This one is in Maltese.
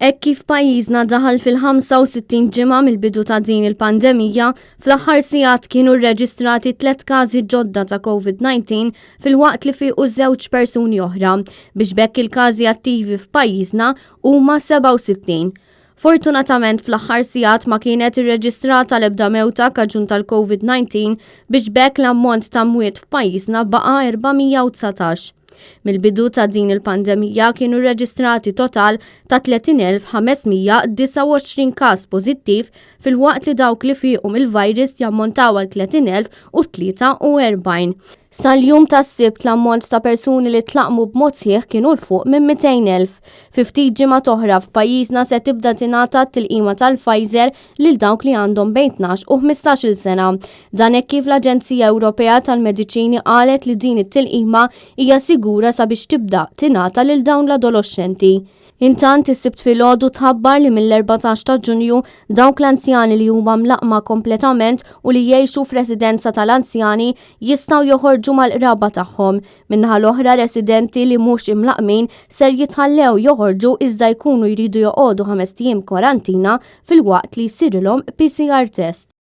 Hekk kif pajjiżna daħal fil-65 ġimgħa mill-bidu ta' din il-pandemija, fl-aħħar sigħat kienu rreġistrati 3 każi ġodda ta' COVID-19 fil-waqt li fiequ żewġ persuni oħra biex bekk il-każi attivi f'pajjiżna huma 67. Fortunatament fl-aħħar sigħat ma kienet irreġistrata l-ebda mewta kaġun tal-COVID-19 biex bekk l-ammont ta' mwiet f'pajjiżna baqa' 419. Mill-bidu ta' din il-pandemija kienu rreġistrati total ta' 30,529 każ pożittiv fil-waqt li dawk li fieqhom il-virus jammontaw għal 30,043. Sal-jum tas-sibt l-ammont ta' persuni li tlaqmu b'mod sħiħ kienu l-fuq minn 200,000. Fi ftit ġimgħa oħra f'pajjiżna se tibda tingħata t-tilqima tal-Pfizer lil dawk li għandhom bejn 12 u 15-il sena. Dan hekk kif l-Aġenzija Ewropea tal-Mediċini qalet li din it-tilqima hija sigura sabiex tibda tingħata lil dawn l-adolescenti. Intant is-sibt filgħodu tħabbar li mill-14 ta' Ġunju dawk l-anzjani li huma mlaqma kompletament u li jgħixu f'residenza tal-anzjani jistgħu joħorġu mal-qraba tagħhom. Minnaħa l-oħra residenti li mhux imlaqmin ser jitħallew joħorġu iżda jkunu jridu joqogħdu 5 ijiem kwarantina fil-waqt li jsirilhom PCR test.